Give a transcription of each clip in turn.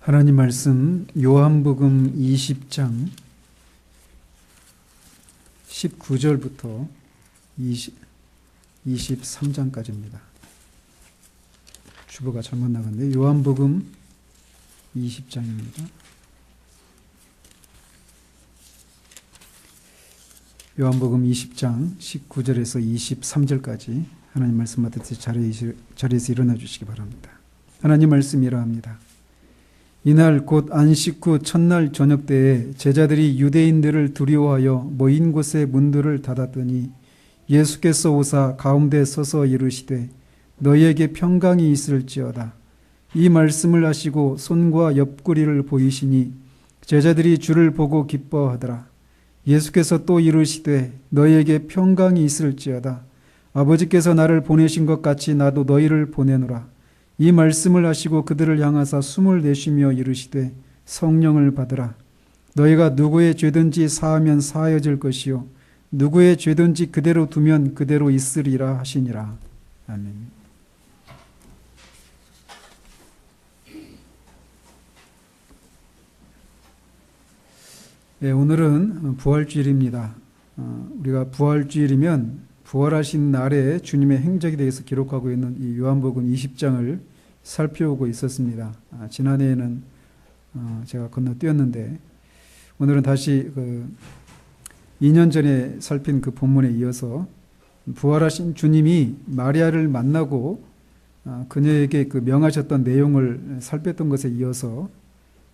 하나님 말씀 요한복음 20장 19절부터 23장까지입니다. 주보가 잘못 나갔네요. 요한복음 20장입니다. 요한복음 20장 19절에서 23절까지 하나님 말씀 받듯이 자리에서 일어나 주시기 바랍니다. 하나님 말씀이 이러합니다. 이날 곧 안식 후 첫날 저녁 때에 제자들이 유대인들을 두려워하여 모인 곳의 문들을 닫았더니 예수께서 오사 가운데 서서 이르시되 너희에게 평강이 있을지어다. 이 말씀을 하시고 손과 옆구리를 보이시니 제자들이 주를 보고 기뻐하더라. 예수께서 또 이르시되 너희에게 평강이 있을지어다. 아버지께서 나를 보내신 것 같이 나도 너희를 보내노라. 이 말씀을 하시고 그들을 향하사 숨을 내쉬며 이르시되 성령을 받으라. 너희가 누구의 죄든지 사하면 사하여질 것이요 누구의 죄든지 그대로 두면 그대로 있으리라 하시니라. 아멘. 네, 오늘은 부활주일입니다. 우리가 부활주일이면 부활하신 날에 주님의 행적에 대해서 기록하고 있는 이 요한복음 20장을 살펴보고 있었습니다. 지난해에는 제가 건너뛰었는데 오늘은 다시 2년 전에 살핀 그 본문에 이어서 부활하신 주님이 마리아를 만나고 그녀에게 그 명하셨던 내용을 살폈던 것에 이어서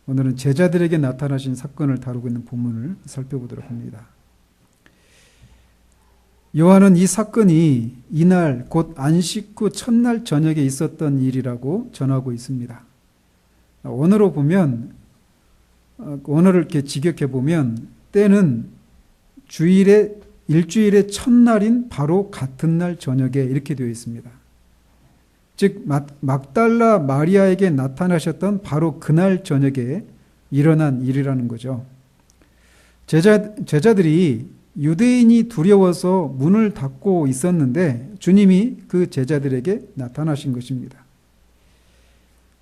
오늘은 제자들에게 나타나신 사건을 다루고 있는 본문을 살펴보도록 합니다. 요한은 이 사건이 이날 곧 안식 후 첫날 저녁에 있었던 일이라고 전하고 있습니다. 원어로 보면, 원어를 이렇게 직역해 보면 때는 일주일의 첫날인 바로 같은 날 저녁에 이렇게 되어 있습니다. 즉 막달라 마리아에게 나타나셨던 바로 그날 저녁에 일어난 일이라는 거죠. 제자들이 유대인이 두려워서 문을 닫고 있었는데 주님이 그 제자들에게 나타나신 것입니다.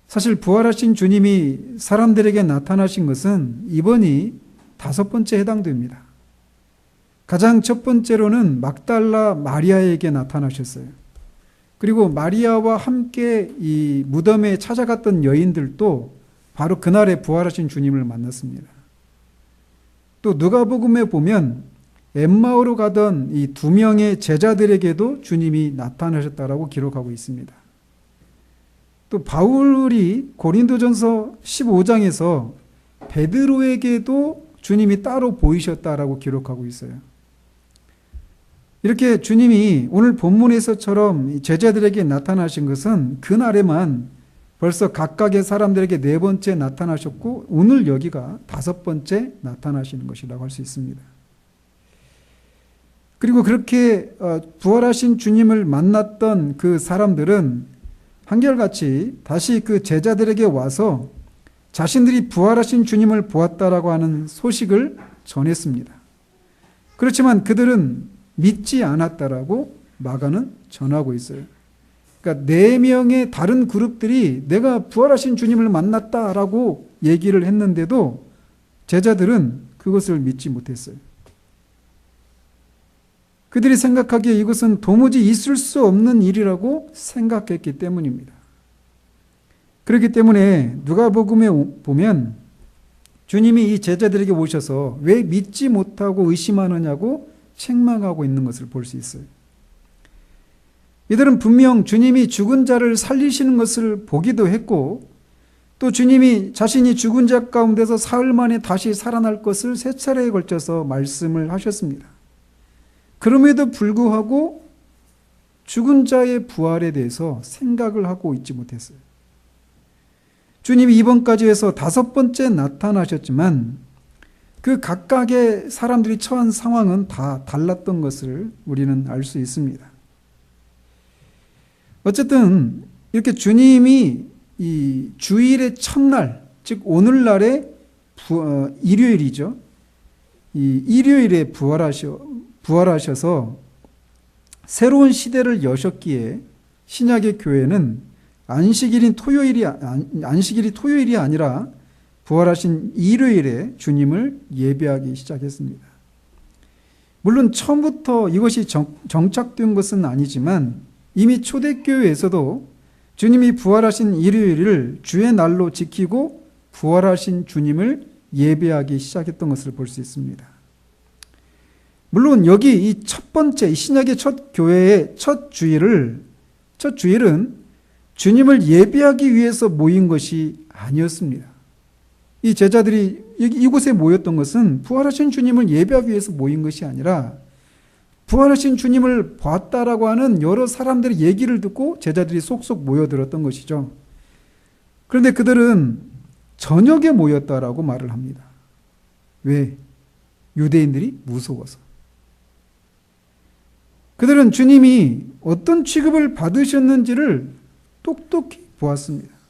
사실 부활하신 주님이 사람들에게 나타나신 것은 이번이 5번째 해당됩니다. 가장 첫 번째로는 막달라 마리아에게 나타나셨어요. 그리고 마리아와 함께 이 무덤에 찾아갔던 여인들도 바로 그날에 부활하신 주님을 만났습니다. 또 누가복음에 보면 엠마오로 가던 이 2명의 제자들에게도 주님이 나타나셨다라고 기록하고 있습니다. 또 바울이 고린도전서 15장에서 베드로에게도 주님이 따로 보이셨다라고 기록하고 있어요. 이렇게 주님이 오늘 본문에서처럼 제자들에게 나타나신 것은 그날에만 벌써 각각의 사람들에게 4번째 나타나셨고 오늘 여기가 5번째 나타나시는 것이라고 할 수 있습니다. 그리고 그렇게 부활하신 주님을 만났던 그 사람들은 한결같이 다시 그 제자들에게 와서 자신들이 부활하신 주님을 보았다라고 하는 소식을 전했습니다. 그렇지만 그들은 믿지 않았다라고 마가는 전하고 있어요. 그러니까 4명의 다른 그룹들이 내가 부활하신 주님을 만났다라고 얘기를 했는데도 제자들은 그것을 믿지 못했어요. 그들이 생각하기에 이것은 도무지 있을 수 없는 일이라고 생각했기 때문입니다. 그렇기 때문에 누가복음에 보면 주님이 이 제자들에게 오셔서 왜 믿지 못하고 의심하느냐고 책망하고 있는 것을 볼 수 있어요. 이들은 분명 주님이 죽은 자를 살리시는 것을 보기도 했고 또 주님이 자신이 죽은 자 가운데서 사흘 만에 다시 살아날 것을 3차례에 걸쳐서 말씀을 하셨습니다. 그럼에도 불구하고 죽은 자의 부활에 대해서 생각을 하고 있지 못했어요. 주님이 이번까지 해서 5번째 나타나셨지만 그 각각의 사람들이 처한 상황은 다 달랐던 것을 우리는 알 수 있습니다. 어쨌든 이렇게 주님이 이 주일의 첫날, 즉 오늘날의 일요일이죠. 이 일요일에 부활하셔서 새로운 시대를 여셨기에 신약의 교회는 안식일이 토요일이 아니라 부활하신 일요일에 주님을 예배하기 시작했습니다. 물론 처음부터 이것이 정착된 것은 아니지만 이미 초대교회에서도 주님이 부활하신 일요일을 주의 날로 지키고 부활하신 주님을 예배하기 시작했던 것을 볼 수 있습니다. 물론 여기 이 첫 번째 신약의 첫 교회의 첫 주일은 주님을 예배하기 위해서 모인 것이 아니었습니다. 이 제자들이 이곳에 모였던 것은 부활하신 주님을 예배하기 위해서 모인 것이 아니라 부활하신 주님을 봤다라고 하는 여러 사람들의 얘기를 듣고 제자들이 속속 모여들었던 것이죠. 그런데 그들은 저녁에 모였다라고 말을 합니다. 왜? 유대인들이 무서워서. 그들은 주님이 어떤 취급을 받으셨는지를 똑똑히 보았습니다.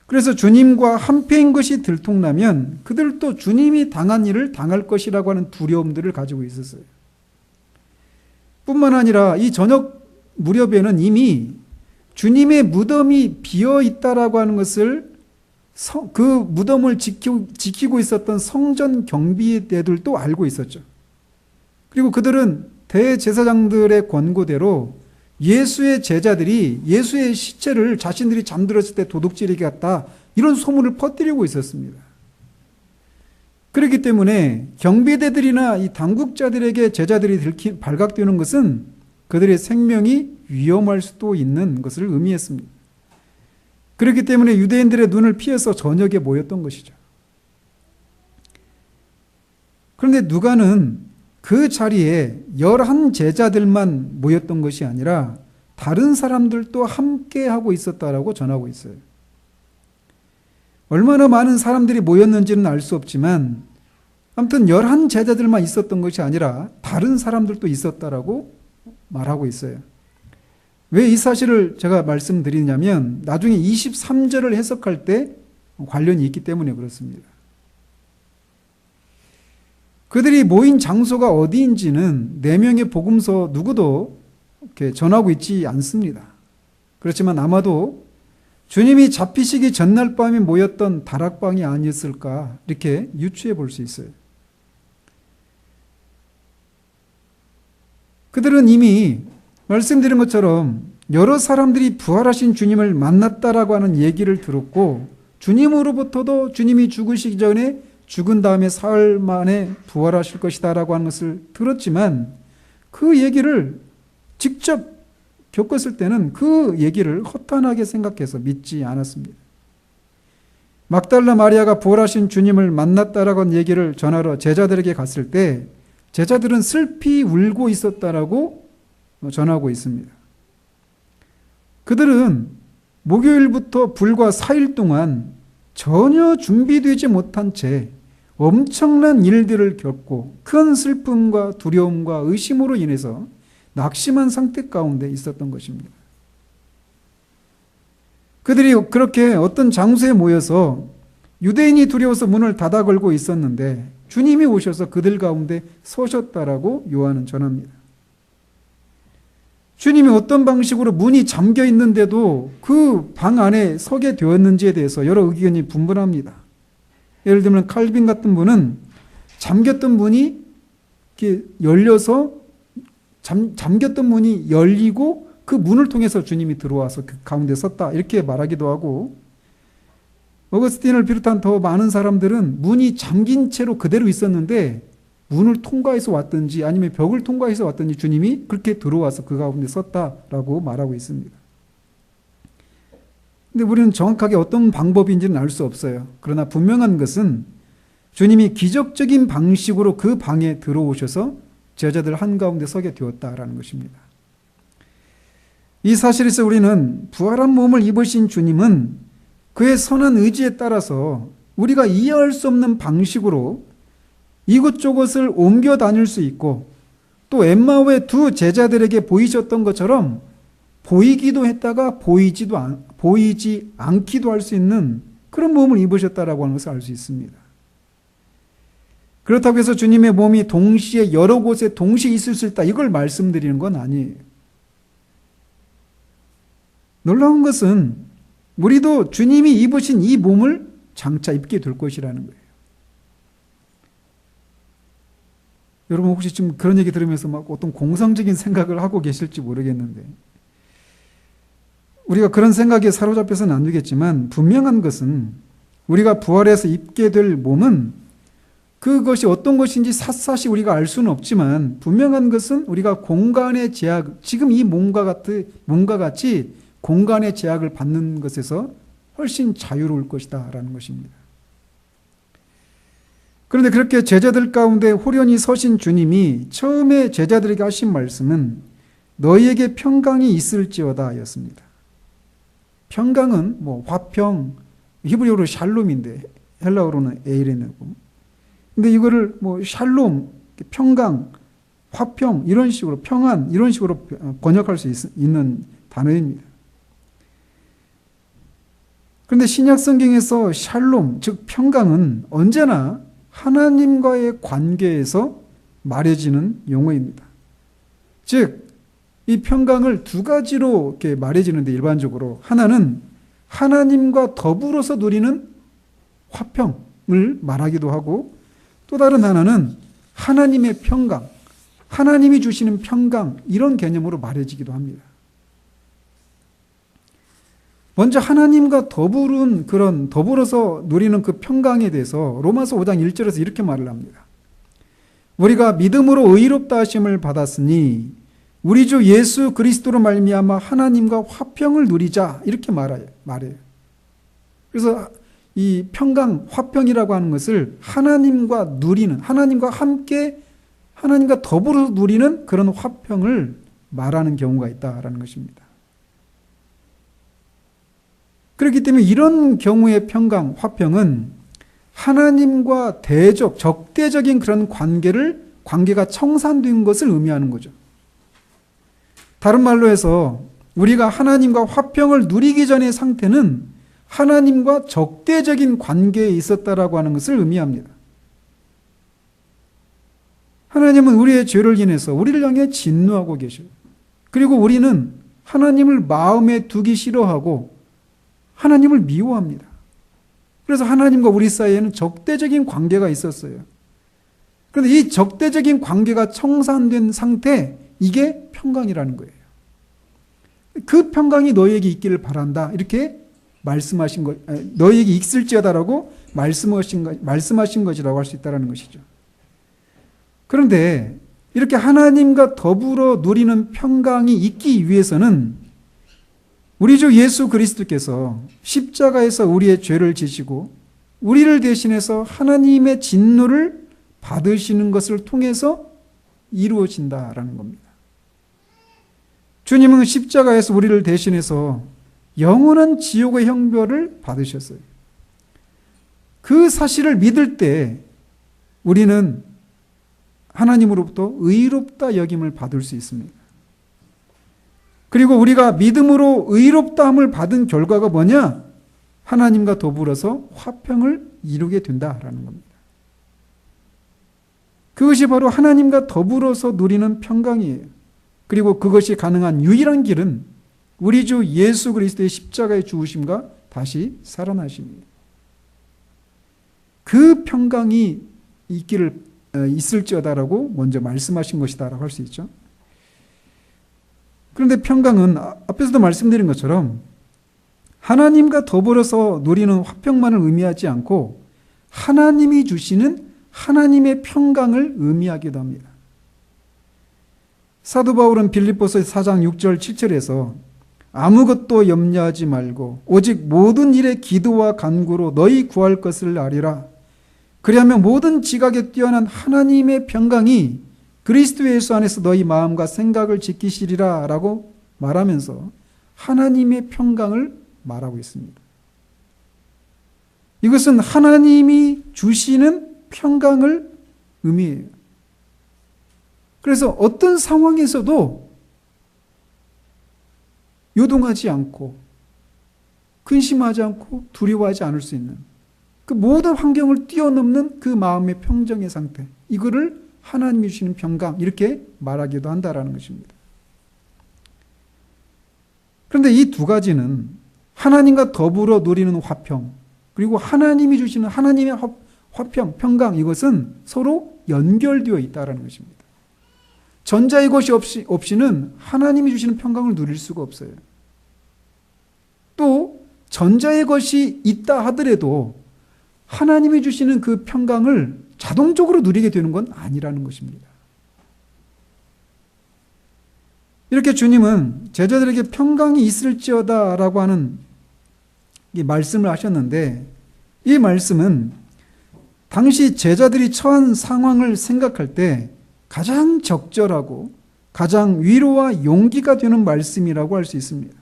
그래서 주님과 한패인 것이 들통나면 그들도 주님이 당한 일을 당할 것이라고 하는 두려움들을 가지고 있었어요. 뿐만 아니라 이 저녁 무렵에는 이미 주님의 무덤이 비어 있다라고 하는 것을 그 무덤을 지키고 있었던 성전 경비대들도 알고 있었죠. 그리고 그들은 대제사장들의 권고대로 예수의 제자들이 예수의 시체를 자신들이 잠들었을 때 도둑질이 갔다 이런 소문을 퍼뜨리고 있었습니다. 그렇기 때문에 경비대들이나 이 당국자들에게 제자들이 발각되는 것은 그들의 생명이 위험할 수도 있는 것을 의미했습니다. 그렇기 때문에 유대인들의 눈을 피해서 저녁에 모였던 것이죠. 그런데 누가는 그 자리에 11 제자들만 모였던 것이 아니라 다른 사람들도 함께 하고 있었다라고 전하고 있어요. 얼마나 많은 사람들이 모였는지는 알 수 없지만 아무튼 11 제자들만 있었던 것이 아니라 다른 사람들도 있었다라고 말하고 있어요. 왜 이 사실을 제가 말씀드리냐면 나중에 23절을 해석할 때 관련이 있기 때문에 그렇습니다. 그들이 모인 장소가 어디인지는 4명의 복음서 누구도 이렇게 전하고 있지 않습니다. 그렇지만 아마도 주님이 잡히시기 전날 밤에 모였던 다락방이 아니었을까 이렇게 유추해 볼 수 있어요. 그들은 이미 말씀드린 것처럼 여러 사람들이 부활하신 주님을 만났다라고 하는 얘기를 들었고 주님으로부터도 주님이 죽으시기 전에 죽은 다음에 사흘 만에 부활하실 것이다라고 하는 것을 들었지만 그 얘기를 직접 겪었을 때는 그 얘기를 허탄하게 생각해서 믿지 않았습니다. 막달라 마리아가 부활하신 주님을 만났다라고 하는 얘기를 전하러 제자들에게 갔을 때 제자들은 슬피 울고 있었다라고 전하고 있습니다. 그들은 목요일부터 불과 4일 동안 전혀 준비되지 못한 채 엄청난 일들을 겪고 큰 슬픔과 두려움과 의심으로 인해서 낙심한 상태 가운데 있었던 것입니다. 그들이 그렇게 어떤 장소에 모여서 유대인이 두려워서 문을 닫아 걸고 있었는데 주님이 오셔서 그들 가운데 서셨다라고 요한은 전합니다. 주님이 어떤 방식으로 문이 잠겨 있는데도 그 방 안에 서게 되었는지에 대해서 여러 의견이 분분합니다. 예를 들면 칼빈 같은 분은 잠겼던 문이 이렇게 열려서 잠겼던 문이 열리고 그 문을 통해서 주님이 들어와서 그 가운데 섰다 이렇게 말하기도 하고 어거스틴을 비롯한 더 많은 사람들은 문이 잠긴 채로 그대로 있었는데 문을 통과해서 왔든지 아니면 벽을 통과해서 왔든지 주님이 그렇게 들어와서 그 가운데 섰다라고 말하고 있습니다. 근데 우리는 정확하게 어떤 방법인지는 알 수 없어요. 그러나 분명한 것은 주님이 기적적인 방식으로 그 방에 들어오셔서 제자들 한가운데 서게 되었다라는 것입니다. 이 사실에서 우리는 부활한 몸을 입으신 주님은 그의 선한 의지에 따라서 우리가 이해할 수 없는 방식으로 이곳저곳을 옮겨 다닐 수 있고 또 엠마오의 2 제자들에게 보이셨던 것처럼 보이기도 했다가 보이지 않기도 할 수 있는 그런 몸을 입으셨다라고 하는 것을 알 수 있습니다. 그렇다고 해서 주님의 몸이 동시에 여러 곳에 동시에 있을 수 있다 이걸 말씀드리는 건 아니에요. 놀라운 것은 우리도 주님이 입으신 이 몸을 장차 입게 될 것이라는 거예요. 여러분 혹시 지금 그런 얘기 들으면서 막 어떤 공상적인 생각을 하고 계실지 모르겠는데, 우리가 그런 생각에 사로잡혀서는 안 되겠지만, 분명한 것은 우리가 부활해서 입게 될 몸은 그것이 어떤 것인지 샅샅이 우리가 알 수는 없지만, 분명한 것은 우리가 공간의 제약, 지금 이 몸과 같이 공간의 제약을 받는 것에서 훨씬 자유로울 것이다 라는 것입니다. 그런데 그렇게 제자들 가운데 호련히 서신 주님이 처음에 제자들에게 하신 말씀은 너희에게 평강이 있을지어다 였습니다. 평강은 화평, 히브리어로 샬롬인데 헬라어로는 에이레네고, 근데 이거를 샬롬, 평강, 화평 이런 식으로, 평안 이런 식으로 번역할 수 있는 단어입니다. 그런데 신약 성경에서 샬롬, 즉 평강은 언제나 하나님과의 관계에서 말해지는 용어입니다. 즉, 이 평강을 두 가지로 이렇게 말해지는데, 일반적으로 하나는 하나님과 더불어서 누리는 화평을 말하기도 하고, 또 다른 하나는 하나님의 평강, 하나님이 주시는 평강, 이런 개념으로 말해지기도 합니다. 먼저 하나님과 더불어서 누리는 그 평강에 대해서 로마서 5장 1절에서 이렇게 말을 합니다. 우리가 믿음으로 의롭다 하심을 받았으니 우리 주 예수 그리스도로 말미암아 하나님과 화평을 누리자, 이렇게 말해요. 그래서 이 평강, 화평이라고 하는 것을 하나님과 누리는, 하나님과 함께, 하나님과 더불어 누리는 그런 화평을 말하는 경우가 있다라는 것입니다. 그렇기 때문에 이런 경우의 평강, 화평은 하나님과 적대적인 그런 관계가 청산된 것을 의미하는 거죠. 다른 말로 해서 우리가 하나님과 화평을 누리기 전의 상태는 하나님과 적대적인 관계에 있었다라고 하는 것을 의미합니다. 하나님은 우리의 죄를 인해서 우리를 향해 진노하고 계셔요. 그리고 우리는 하나님을 마음에 두기 싫어하고 하나님을 미워합니다. 그래서 하나님과 우리 사이에는 적대적인 관계가 있었어요. 그런데 이 적대적인 관계가 청산된 상태, 이게 평강이라는 거예요. 그 평강이 너희에게 있기를 바란다, 이렇게 말씀하신 것, 너희에게 있을지어다라고 말씀하신 것이라고 할 수 있다는 것이죠. 그런데 이렇게 하나님과 더불어 누리는 평강이 있기 위해서는 우리 주 예수 그리스도께서 십자가에서 우리의 죄를 지시고 우리를 대신해서 하나님의 진노를 받으시는 것을 통해서 이루어진다라는 겁니다. 주님은 십자가에서 우리를 대신해서 영원한 지옥의 형벌을 받으셨어요. 그 사실을 믿을 때 우리는 하나님으로부터 의롭다 여김을 받을 수 있습니다. 그리고 우리가 믿음으로 의롭다함을 받은 결과가 뭐냐? 하나님과 더불어서 화평을 이루게 된다라는 겁니다. 그것이 바로 하나님과 더불어서 누리는 평강이에요. 그리고 그것이 가능한 유일한 길은 우리 주 예수 그리스도의 십자가의 죽으심과 다시 살아나심입니다. 그 평강이 있을지어다라고 먼저 말씀하신 것이다라고 할 수 있죠. 그런데 평강은 앞에서도 말씀드린 것처럼 하나님과 더불어서 누리는 화평만을 의미하지 않고 하나님이 주시는 하나님의 평강을 의미하기도 합니다. 사도 바울은 빌립보서 4장 6절 7절에서 아무것도 염려하지 말고 오직 모든 일에 기도와 간구로 너희 구할 것을 아리라. 그리하면 모든 지각에 뛰어난 하나님의 평강이 그리스도 예수 안에서 너희 마음과 생각을 지키시리라 라고 말하면서 하나님의 평강을 말하고 있습니다. 이것은 하나님이 주시는 평강을 의미해요. 그래서 어떤 상황에서도 요동하지 않고 근심하지 않고 두려워하지 않을 수 있는 그 모든 환경을 뛰어넘는 그 마음의 평정의 상태, 이거를 하나님이 주시는 평강, 이렇게 말하기도 한다라는 것입니다. 그런데 이 두 가지는 하나님과 더불어 누리는 화평, 그리고 하나님이 주시는 하나님의 화평, 평강, 이것은 서로 연결되어 있다는 것입니다. 전자의 것이 없이는 하나님이 주시는 평강을 누릴 수가 없어요. 또 전자의 것이 있다 하더라도 하나님이 주시는 그 평강을 자동적으로 누리게 되는 건 아니라는 것입니다. 이렇게 주님은 제자들에게 평강이 있을지어다 라고 하는 이 말씀을 하셨는데, 이 말씀은 당시 제자들이 처한 상황을 생각할 때 가장 적절하고 가장 위로와 용기가 되는 말씀이라고 할 수 있습니다.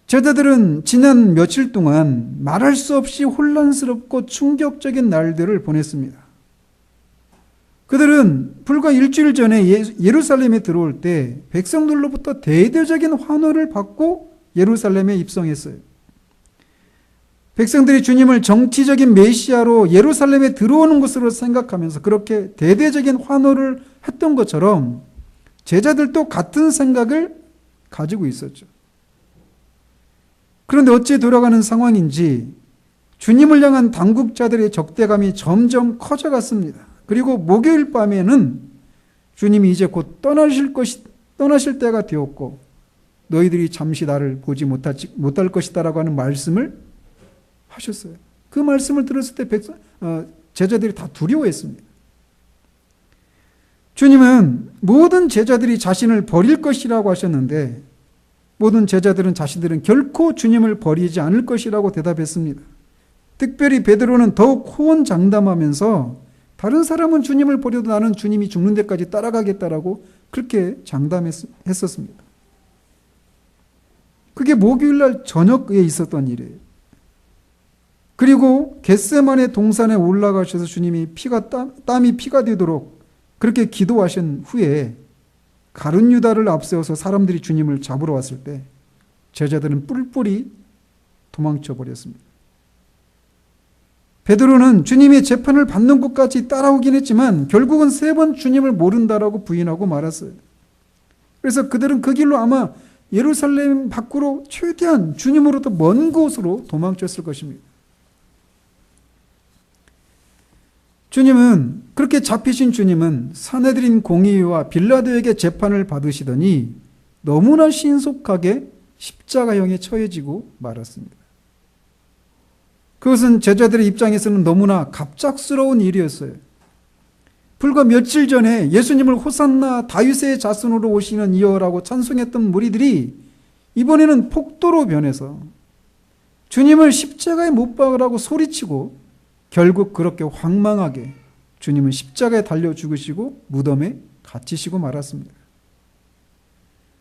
제자들은 지난 며칠 동안 말할 수 없이 혼란스럽고 충격적인 날들을 보냈습니다. 그들은 불과 일주일 전에 예루살렘에 들어올 때 백성들로부터 대대적인 환호를 받고 예루살렘에 입성했어요. 백성들이 주님을 정치적인 메시아로 예루살렘에 들어오는 것으로 생각하면서 그렇게 대대적인 환호를 했던 것처럼 제자들도 같은 생각을 가지고 있었죠. 그런데 어째 돌아가는 상황인지 주님을 향한 당국자들의 적대감이 점점 커져갔습니다. 그리고 목요일 밤에는 주님이 이제 곧 떠나실 때가 되었고 너희들이 잠시 나를 보지 못할 것이다라고 하는 말씀을 하셨어요. 그 말씀을 들었을 때 제자들이 다 두려워했습니다. 주님은 모든 제자들이 자신을 버릴 것이라고 하셨는데 모든 자신들은 결코 주님을 버리지 않을 것이라고 대답했습니다. 특별히 베드로는 더욱 호언장담하면서 다른 사람은 주님을 버려도 나는 주님이 죽는 데까지 따라가겠다라고 그렇게 장담했었습니다. 그게 목요일날 저녁에 있었던 일이에요. 그리고 겟세마네 동산에 올라가셔서 주님이 땀이 피가 되도록 그렇게 기도하신 후에 가룟 유다를 앞세워서 사람들이 주님을 잡으러 왔을 때 제자들은 뿔뿔이 도망쳐 버렸습니다. 베드로는 주님의 재판을 받는 곳까지 따라오긴 했지만 결국은 3번 주님을 모른다라고 부인하고 말았어요. 그래서 그들은 그 길로 아마 예루살렘 밖으로 최대한 주님으로부터 먼 곳으로 도망쳤을 것입니다. 주님은 그렇게 잡히신 주님은 사내들인 공의와 빌라도에게 재판을 받으시더니 너무나 신속하게 십자가형에 처해지고 말았습니다. 그것은 제자들의 입장에서는 너무나 갑작스러운 일이었어요. 불과 며칠 전에 예수님을 호산나 다윗의 자손으로 오시는 이여라고 찬송했던 무리들이 이번에는 폭도로 변해서 주님을 십자가에 못 박으라고 소리치고 결국 그렇게 황망하게 주님은 십자가에 달려 죽으시고 무덤에 갇히시고 말았습니다.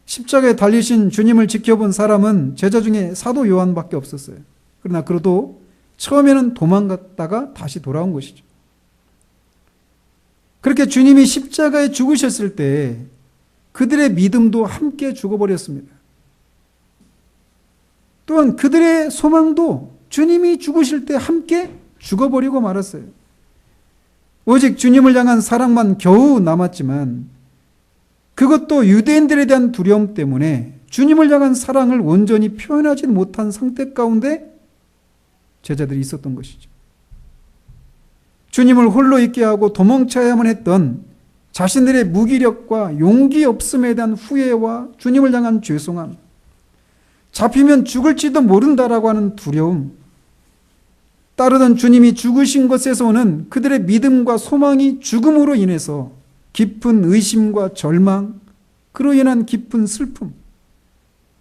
십자가에 달리신 주님을 지켜본 사람은 제자 중에 사도 요한밖에 없었어요. 그러나 그래도 처음에는 도망갔다가 다시 돌아온 것이죠. 그렇게 주님이 십자가에 죽으셨을 때 그들의 믿음도 함께 죽어버렸습니다. 또한 그들의 소망도 주님이 죽으실 때 함께 죽어버리고 말았어요. 오직 주님을 향한 사랑만 겨우 남았지만 그것도 유대인들에 대한 두려움 때문에 주님을 향한 사랑을 온전히 표현하지 못한 상태 가운데 제자들이 있었던 것이죠. 주님을 홀로 있게 하고 도망쳐야만 했던 자신들의 무기력과 용기 없음에 대한 후회와 주님을 향한 죄송함, 잡히면 죽을지도 모른다라고 하는 두려움, 따르던 주님이 죽으신 것에서 오는 그들의 믿음과 소망이 죽음으로 인해서 깊은 의심과 절망, 그로 인한 깊은 슬픔,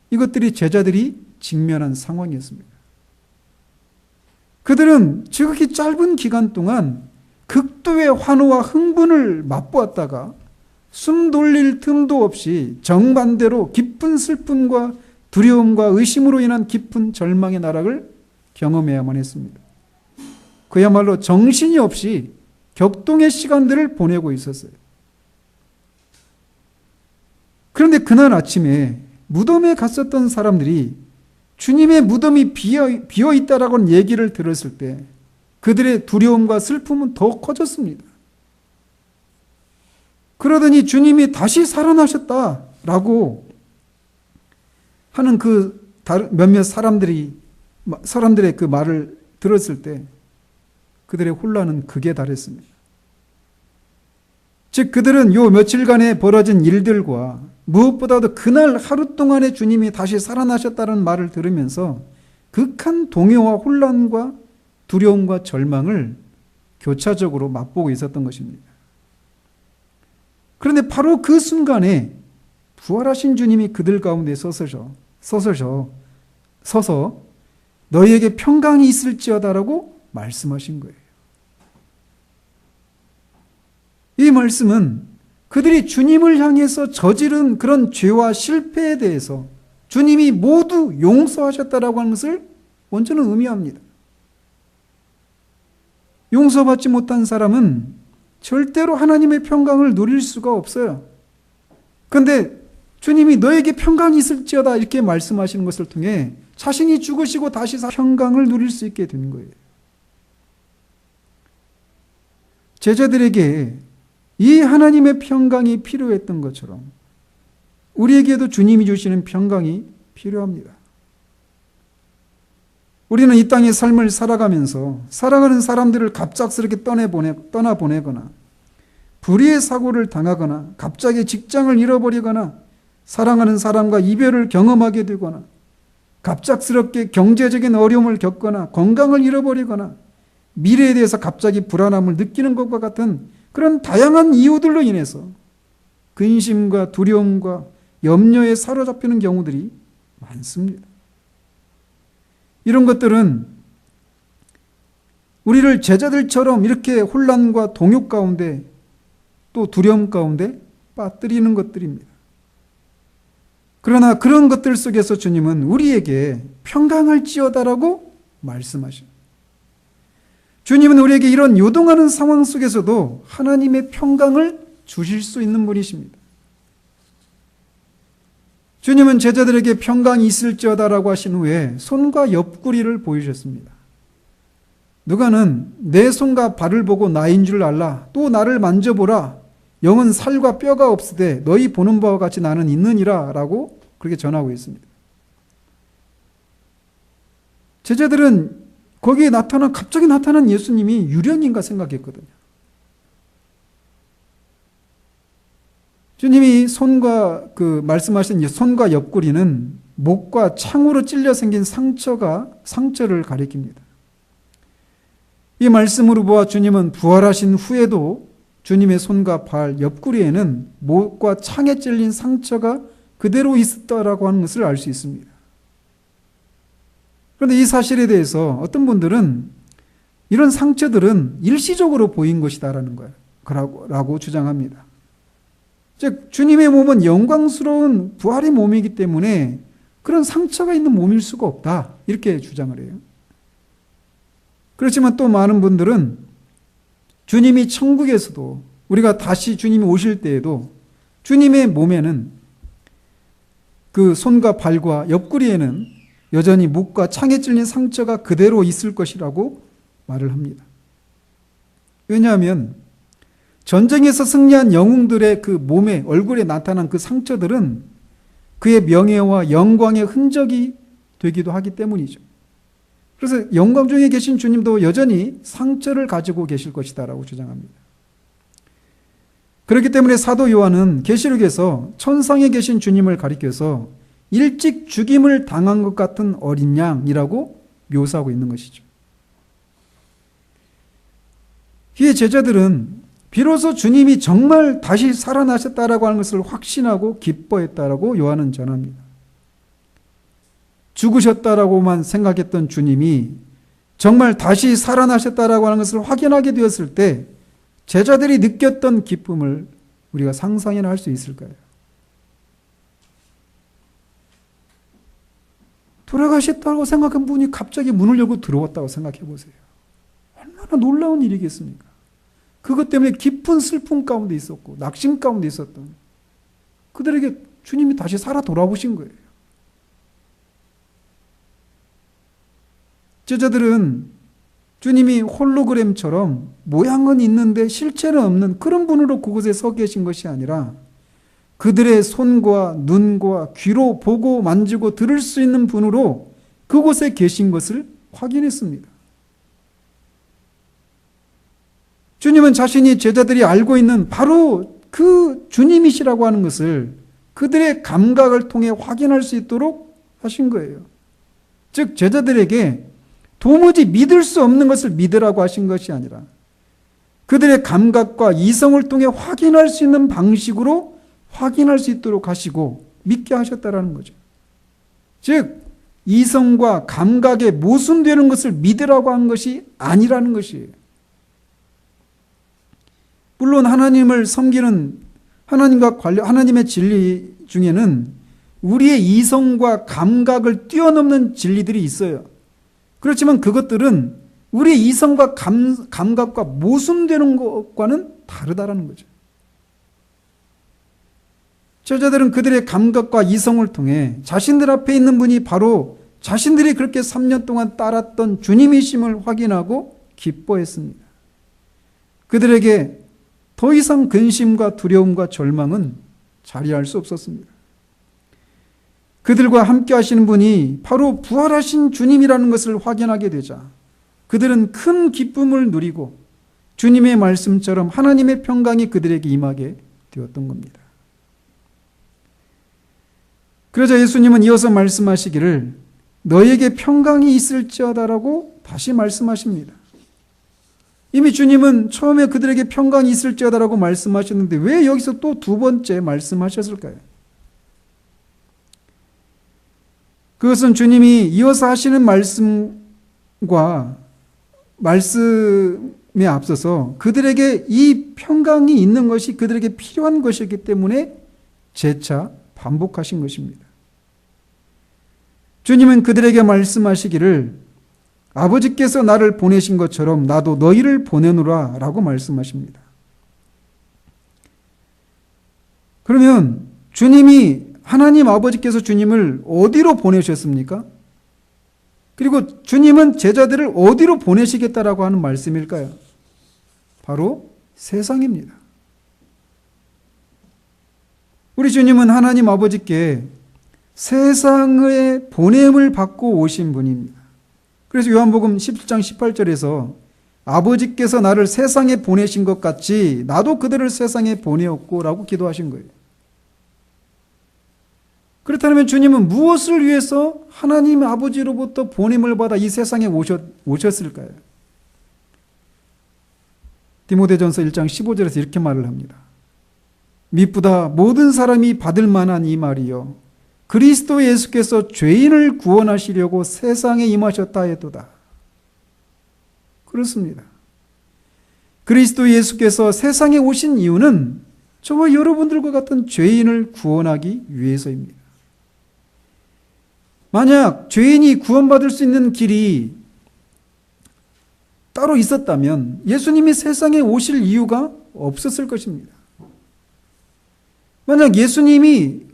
이것들이 제자들이 직면한 상황이었습니다. 그들은 지극히 짧은 기간 동안 극도의 환호와 흥분을 맛보았다가 숨 돌릴 틈도 없이 정반대로 깊은 슬픔과 두려움과 의심으로 인한 깊은 절망의 나락을 경험해야만 했습니다. 그야말로 정신이 없이 격동의 시간들을 보내고 있었어요. 그런데 그날 아침에 무덤에 갔었던 사람들이 주님의 무덤이 비어 있다라고 얘기를 들었을 때 그들의 두려움과 슬픔은 더 커졌습니다. 그러더니 주님이 다시 살아나셨다라고 하는 그 몇몇 사람들이 사람들의 그 말을 들었을 때 그들의 혼란은 극에 달했습니다. 즉 그들은 요 며칠간에 벌어진 일들과 무엇보다도 그날 하루 동안에 주님이 다시 살아나셨다는 말을 들으면서 극한 동요와 혼란과 두려움과 절망을 교차적으로 맛보고 있었던 것입니다. 그런데 바로 그 순간에 부활하신 주님이 그들 가운데 서서 너희에게 평강이 있을지어다라고 말씀하신 거예요. 이 말씀은 그들이 주님을 향해서 저지른 그런 죄와 실패에 대해서 주님이 모두 용서하셨다라고 하는 것을 원전은 의미합니다. 용서받지 못한 사람은 절대로 하나님의 평강을 누릴 수가 없어요. 그런데 주님이 너에게 평강이 있을지어다 이렇게 말씀하시는 것을 통해 자신이 죽으시고 다시 평강을 누릴 수 있게 된 거예요. 제자들에게 이 하나님의 평강이 필요했던 것처럼 우리에게도 주님이 주시는 평강이 필요합니다. 우리는 이 땅의 삶을 살아가면서 사랑하는 사람들을 갑작스럽게 떠나보내거나 불의의 사고를 당하거나 갑자기 직장을 잃어버리거나 사랑하는 사람과 이별을 경험하게 되거나 갑작스럽게 경제적인 어려움을 겪거나 건강을 잃어버리거나 미래에 대해서 갑자기 불안함을 느끼는 것과 같은 그런 다양한 이유들로 인해서 근심과 두려움과 염려에 사로잡히는 경우들이 많습니다. 이런 것들은 우리를 제자들처럼 이렇게 혼란과 동요 가운데 또 두려움 가운데 빠뜨리는 것들입니다. 그러나 그런 것들 속에서 주님은 우리에게 평강할지어다라고 말씀하십니다. 주님은 우리에게 이런 요동하는 상황 속에서도 하나님의 평강을 주실 수 있는 분이십니다. 주님은 제자들에게 평강이 있을지어다라고 하신 후에 손과 옆구리를 보이셨습니다. 누가는 내 손과 발을 보고 나인 줄 알라. 또 나를 만져보라. 영은 살과 뼈가 없으되 너희 보는 바와 같이 나는 있느니라 라고 그렇게 전하고 있습니다. 제자들은 거기에 갑자기 나타난 예수님이 유령인가 생각했거든요. 주님이 말씀하신 손과 옆구리는 목과 창으로 찔려 생긴 상처를 가리킵니다. 이 말씀으로 보아 주님은 부활하신 후에도 주님의 손과 발, 옆구리에는 목과 창에 찔린 상처가 그대로 있었다라고 하는 것을 알 수 있습니다. 그런데 이 사실에 대해서 어떤 분들은 이런 상처들은 일시적으로 보인 것이다라는 거예요. 라고 주장합니다. 즉 주님의 몸은 영광스러운 부활의 몸이기 때문에 그런 상처가 있는 몸일 수가 없다. 이렇게 주장을 해요. 그렇지만 또 많은 분들은 주님이 천국에서도 우리가 다시 주님이 오실 때에도 주님의 몸에는 그 손과 발과 옆구리에는 여전히 목과 창에 찔린 상처가 그대로 있을 것이라고 말을 합니다. 왜냐하면 전쟁에서 승리한 영웅들의 그 몸에 얼굴에 나타난 그 상처들은 그의 명예와 영광의 흔적이 되기도 하기 때문이죠. 그래서 영광 중에 계신 주님도 여전히 상처를 가지고 계실 것이다라고 주장합니다. 그렇기 때문에 사도 요한은 계시록에서 천상에 계신 주님을 가리켜서 일찍 죽임을 당한 것 같은 어린 양이라고 묘사하고 있는 것이죠. 이에 제자들은 비로소 주님이 정말 다시 살아나셨다라고 하는 것을 확신하고 기뻐했다라고 요한은 전합니다. 죽으셨다라고만 생각했던 주님이 정말 다시 살아나셨다라고 하는 것을 확인하게 되었을 때 제자들이 느꼈던 기쁨을 우리가 상상이나 할 수 있을까요? 돌아가셨다고 생각한 분이 갑자기 문을 열고 들어왔다고 생각해 보세요. 얼마나 놀라운 일이겠습니까? 그것 때문에 깊은 슬픔 가운데 있었고 낙심 가운데 있었던 그들에게 주님이 다시 살아 돌아오신 거예요. 제자들은 주님이 홀로그램처럼 모양은 있는데 실체는 없는 그런 분으로 그곳에 서 계신 것이 아니라 그들의 손과 눈과 귀로 보고 만지고 들을 수 있는 분으로 그곳에 계신 것을 확인했습니다. 주님은 자신이 제자들이 알고 있는 바로 그 주님이시라고 하는 것을 그들의 감각을 통해 확인할 수 있도록 하신 거예요. 즉 제자들에게 도무지 믿을 수 없는 것을 믿으라고 하신 것이 아니라 그들의 감각과 이성을 통해 확인할 수 있는 방식으로 확인할 수 있도록 하시고 믿게 하셨다라는 거죠. 즉 이성과 감각에 모순되는 것을 믿으라고 한 것이 아니라는 것이에요. 물론 하나님을 섬기는 하나님의 진리 중에는 우리의 이성과 감각을 뛰어넘는 진리들이 있어요. 그렇지만 그것들은 우리의 이성과 감각과 모순되는 것과는 다르다라는 거죠. 제자들은 그들의 감각과 이성을 통해 자신들 앞에 있는 분이 바로 자신들이 그렇게 3년 동안 따랐던 주님이심을 확인하고 기뻐했습니다. 그들에게 더 이상 근심과 두려움과 절망은 자리할 수 없었습니다. 그들과 함께 하시는 분이 바로 부활하신 주님이라는 것을 확인하게 되자 그들은 큰 기쁨을 누리고 주님의 말씀처럼 하나님의 평강이 그들에게 임하게 되었던 겁니다. 그러자 예수님은 이어서 말씀하시기를 너에게 평강이 있을지어다라고 다시 말씀하십니다. 이미 주님은 처음에 그들에게 평강이 있을지어다라고 말씀하셨는데 왜 여기서 또 두 번째 말씀하셨을까요? 그것은 주님이 이어서 하시는 말씀과 말씀에 앞서서 그들에게 이 평강이 있는 것이 그들에게 필요한 것이기 때문에 재차 반복하신 것입니다. 주님은 그들에게 말씀하시기를 아버지께서 나를 보내신 것처럼 나도 너희를 보내노라 라고 말씀하십니다. 그러면 주님이 하나님 아버지께서 주님을 어디로 보내셨습니까? 그리고 주님은 제자들을 어디로 보내시겠다라고 하는 말씀일까요? 바로 세상입니다. 우리 주님은 하나님 아버지께 세상의 보냄을 받고 오신 분입니다. 그래서 요한복음 17장 18절에서 아버지께서 나를 세상에 보내신 것 같이 나도 그들을 세상에 보내었고 라고 기도하신 거예요. 그렇다면 주님은 무엇을 위해서 하나님 아버지로부터 보냄을 받아 이 세상에 오셨을까요? 디모데전서 1장 15절에서 이렇게 말을 합니다. 미쁘다 모든 사람이 받을 만한 이 말이요 그리스도 예수께서 죄인을 구원하시려고 세상에 임하셨다 해도다. 그렇습니다. 그리스도 예수께서 세상에 오신 이유는 저와 여러분들과 같은 죄인을 구원하기 위해서입니다. 만약 죄인이 구원받을 수 있는 길이 따로 있었다면 예수님이 세상에 오실 이유가 없었을 것입니다. 만약 예수님의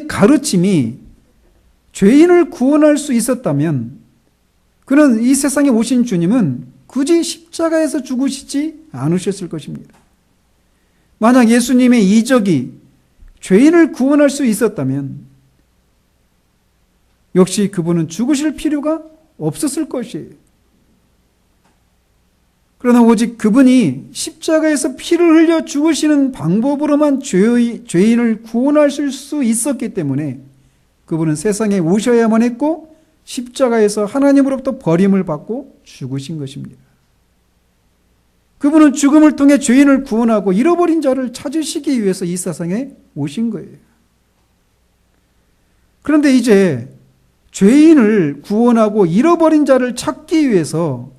가르침이 죄인을 구원할 수 있었다면 그는 이 세상에 오신 주님은 굳이 십자가에서 죽으시지 않으셨을 것입니다. 만약 예수님의 이적이 죄인을 구원할 수 있었다면 역시 그분은 죽으실 필요가 없었을 것이에요. 그러나 오직 그분이 십자가에서 피를 흘려 죽으시는 방법으로만 죄인을 구원하실 수 있었기 때문에 그분은 세상에 오셔야만 했고 십자가에서 하나님으로부터 버림을 받고 죽으신 것입니다. 그분은 죽음을 통해 죄인을 구원하고 잃어버린 자를 찾으시기 위해서 이 세상에 오신 거예요. 그런데 이제 죄인을 구원하고 잃어버린 자를 찾기 위해서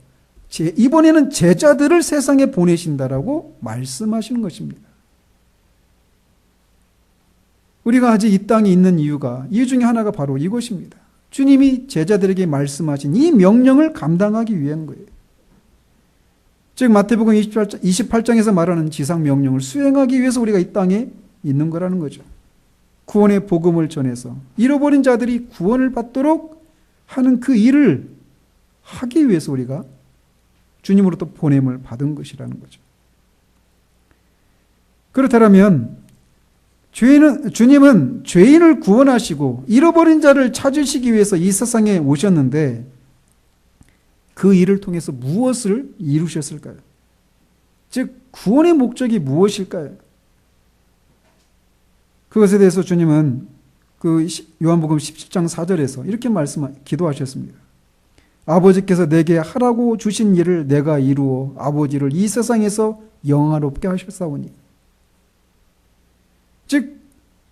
이번에는 제자들을 세상에 보내신다라고 말씀하시는 것입니다. 우리가 아직 이 땅에 있는 이유 중에 하나가 바로 이것입니다. 주님이 제자들에게 말씀하신 이 명령을 감당하기 위한 거예요. 즉 마태복음 28장에서 말하는 지상 명령을 수행하기 위해서 우리가 이 땅에 있는 거라는 거죠. 구원의 복음을 전해서 잃어버린 자들이 구원을 받도록 하는 그 일을 하기 위해서 우리가 주님으로부터 보냄을 받은 것이라는 거죠. 그렇다면 주님은 죄인을 구원하시고 잃어버린 자를 찾으시기 위해서 이 세상에 오셨는데 그 일을 통해서 무엇을 이루셨을까요? 즉 구원의 목적이 무엇일까요? 그것에 대해서 주님은 그 요한복음 17장 4절에서 이렇게 기도하셨습니다. 아버지께서 내게 하라고 주신 일을 내가 이루어 아버지를 이 세상에서 영화롭게 하셨사오니. 즉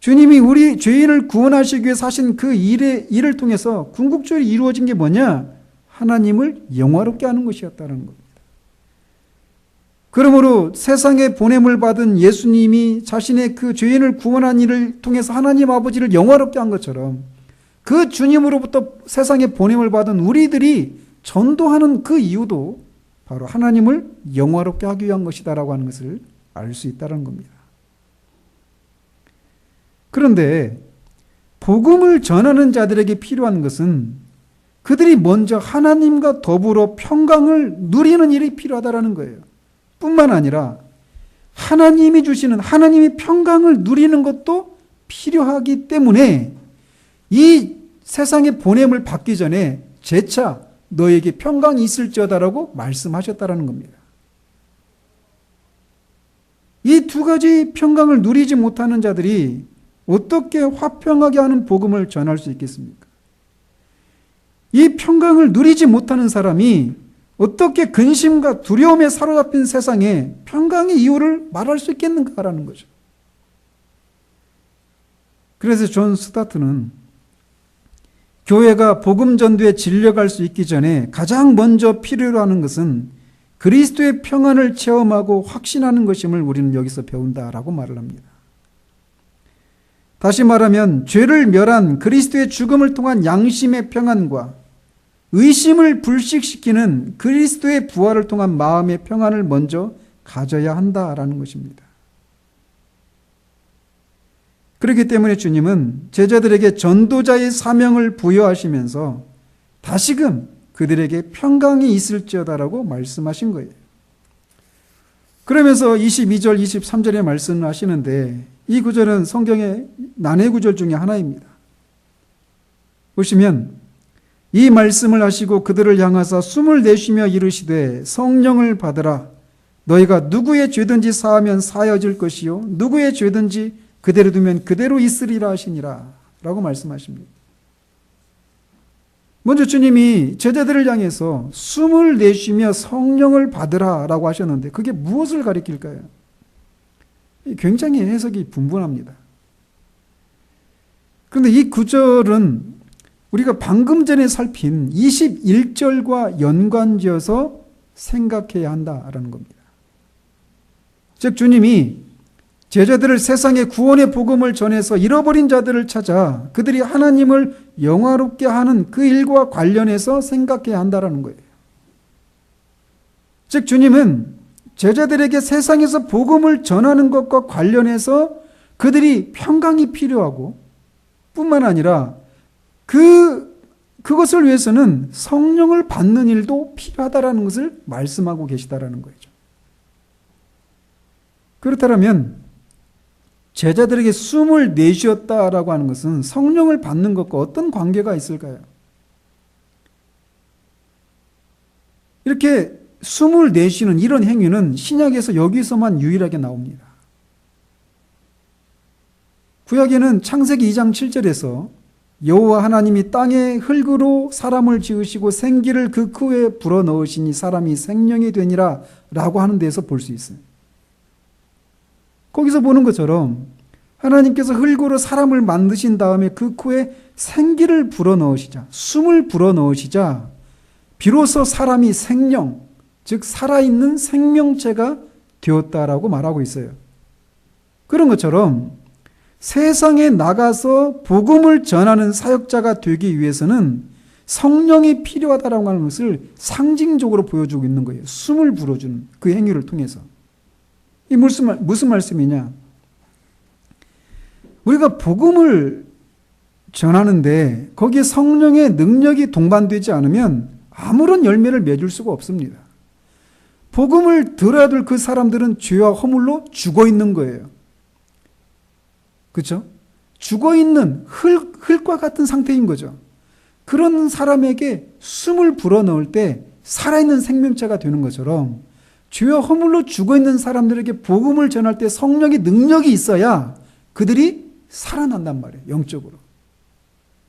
주님이 우리 죄인을 구원하시기 위해 사신 그 일을 통해서 궁극적으로 이루어진 게 뭐냐? 하나님을 영화롭게 하는 것이었다는 겁니다. 그러므로 세상에 보냄을 받은 예수님이 자신의 그 죄인을 구원한 일을 통해서 하나님 아버지를 영화롭게 한 것처럼 그 주님으로부터 세상에 보냄을 받은 우리들이 전도하는 그 이유도 바로 하나님을 영화롭게 하기 위한 것이다라고 하는 것을 알 수 있다는 겁니다. 그런데 복음을 전하는 자들에게 필요한 것은 그들이 먼저 하나님과 더불어 평강을 누리는 일이 필요하다라는 거예요. 뿐만 아니라 하나님이 주시는 하나님의 평강을 누리는 것도 필요하기 때문에 이 세상의 보냄을 받기 전에 재차 너에게 평강이 있을지어다라고 말씀하셨다라는 겁니다. 이 두 가지 평강을 누리지 못하는 자들이 어떻게 화평하게 하는 복음을 전할 수 있겠습니까? 이 평강을 누리지 못하는 사람이 어떻게 근심과 두려움에 사로잡힌 세상에 평강의 이유를 말할 수 있겠는가라는 거죠. 그래서 존 스타트는 교회가 복음 전도에 진력할 수 있기 전에 가장 먼저 필요로 하는 것은 그리스도의 평안을 체험하고 확신하는 것임을 우리는 여기서 배운다라고 말을 합니다. 다시 말하면 죄를 멸한 그리스도의 죽음을 통한 양심의 평안과 의심을 불식시키는 그리스도의 부활을 통한 마음의 평안을 먼저 가져야 한다라는 것입니다. 그렇기 때문에 주님은 제자들에게 전도자의 사명을 부여하시면서 다시금 그들에게 평강이 있을지어다라고 말씀하신 거예요. 그러면서 22절, 23절에 말씀을 하시는데 이 구절은 성경의 난해 구절 중에 하나입니다. 보시면 이 말씀을 하시고 그들을 향하사 숨을 내쉬며 이르시되 성령을 받으라. 너희가 누구의 죄든지 사하면 사여질 것이요 누구의 죄든지 그대로 두면 그대로 있으리라 하시니라 라고 말씀하십니다. 먼저 주님이 제자들을 향해서 숨을 내쉬며 성령을 받으라 라고 하셨는데 그게 무엇을 가리킬까요? 굉장히 해석이 분분합니다. 그런데 이 구절은 우리가 방금 전에 살핀 21절과 연관지어서 생각해야 한다라는 겁니다. 즉 주님이 제자들을 세상의 구원의 복음을 전해서 잃어버린 자들을 찾아 그들이 하나님을 영화롭게 하는 그 일과 관련해서 생각해야 한다는 거예요. 즉 주님은 제자들에게 세상에서 복음을 전하는 것과 관련해서 그들이 평강이 필요하고 뿐만 아니라 그것을 위해서는 성령을 받는 일도 필요하다라는 것을 말씀하고 계시다라는 거죠. 그렇다면 제자들에게 숨을 내쉬었다라고 하는 것은 성령을 받는 것과 어떤 관계가 있을까요? 이렇게 숨을 내쉬는 이런 행위는 신약에서 여기서만 유일하게 나옵니다. 구약에는 창세기 2장 7절에서 여호와 하나님이 땅의 흙으로 사람을 지으시고 생기를 그 코에 불어넣으시니 사람이 생명이 되니라 라고 하는 데에서 볼 수 있어요. 거기서 보는 것처럼 하나님께서 흙으로 사람을 만드신 다음에 그 코에 생기를 불어넣으시자, 숨을 불어넣으시자 비로소 사람이 생명, 즉 살아있는 생명체가 되었다라고 말하고 있어요. 그런 것처럼 세상에 나가서 복음을 전하는 사역자가 되기 위해서는 성령이 필요하다라고 하는 것을 상징적으로 보여주고 있는 거예요. 숨을 불어주는 그 행위를 통해서. 이 무슨 말씀이냐? 우리가 복음을 전하는데 거기에 성령의 능력이 동반되지 않으면 아무런 열매를 맺을 수가 없습니다. 복음을 들어야 될 그 사람들은 죄와 허물로 죽어 있는 거예요. 그렇죠? 죽어있는 흙과 같은 상태인 거죠. 그런 사람에게 숨을 불어넣을 때 살아있는 생명체가 되는 것처럼 죄와 허물로 죽어있는 사람들에게 복음을 전할 때 성령의 능력이 있어야 그들이 살아난단 말이에요. 영적으로.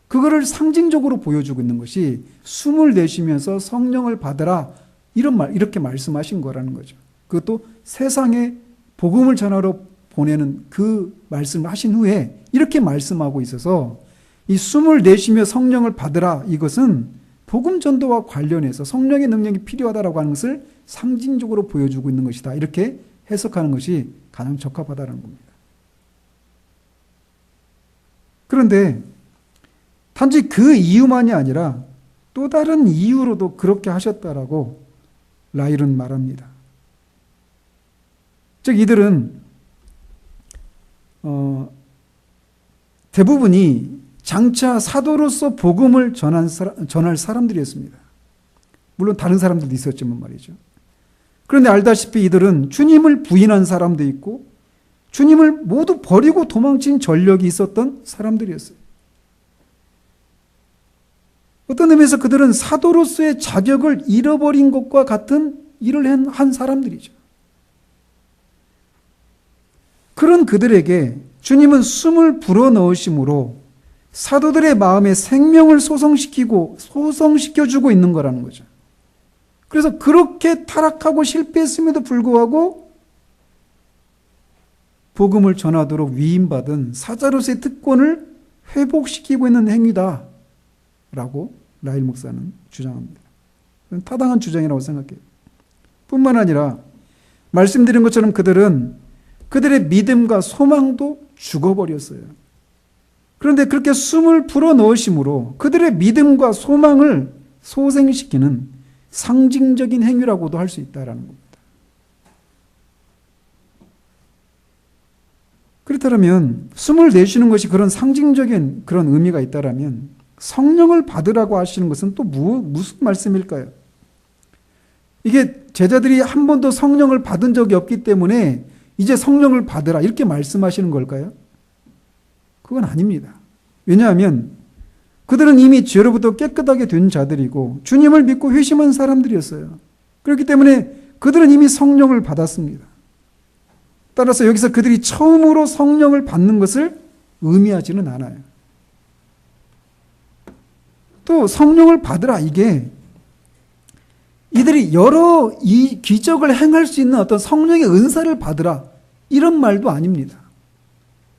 그거를 상징적으로 보여주고 있는 것이 숨을 내쉬면서 성령을 받으라 이렇게 말씀하신 거라는 거죠. 그것도 세상에 복음을 전하러 보내는 그 말씀을 하신 후에 이렇게 말씀하고 있어서 이 숨을 내쉬며 성령을 받으라 이것은 복음 전도와 관련해서 성령의 능력이 필요하다라고 하는 것을 상징적으로 보여주고 있는 것이다. 이렇게 해석하는 것이 가장 적합하다는 겁니다. 그런데 단지 그 이유만이 아니라 또 다른 이유로도 그렇게 하셨다라고 라일은 말합니다. 즉 이들은 대부분이 장차 사도로서 복음을 전할 사람들이었습니다. 물론 다른 사람들도 있었지만 말이죠. 그런데 알다시피 이들은 주님을 부인한 사람도 있고 주님을 모두 버리고 도망친 전력이 있었던 사람들이었어요. 어떤 의미에서 그들은 사도로서의 자격을 잃어버린 것과 같은 일을 한 사람들이죠. 그런 그들에게 주님은 숨을 불어넣으심으로 사도들의 마음에 생명을 소성시켜주고 있는 거라는 거죠. 그래서 그렇게 타락하고 실패했음에도 불구하고 복음을 전하도록 위임받은 사자로서의 특권을 회복시키고 있는 행위다 라고 라일 목사는 주장합니다. 타당한 주장이라고 생각해요. 뿐만 아니라 말씀드린 것처럼 그들은 그들의 믿음과 소망도 죽어버렸어요. 그런데 그렇게 숨을 불어넣으심으로 그들의 믿음과 소망을 소생시키는 상징적인 행위라고도 할 수 있다는 겁니다. 그렇다면 숨을 내쉬는 것이 그런 상징적인 그런 의미가 있다면 성령을 받으라고 하시는 것은 또 무슨 말씀일까요? 이게 제자들이 한 번도 성령을 받은 적이 없기 때문에 이제 성령을 받으라 이렇게 말씀하시는 걸까요? 그건 아닙니다. 왜냐하면 그들은 이미 죄로부터 깨끗하게 된 자들이고 주님을 믿고 회심한 사람들이었어요. 그렇기 때문에 그들은 이미 성령을 받았습니다. 따라서 여기서 그들이 처음으로 성령을 받는 것을 의미하지는 않아요. 또 성령을 받으라 이게 이들이 여러 이 기적을 행할 수 있는 어떤 성령의 은사를 받으라 이런 말도 아닙니다.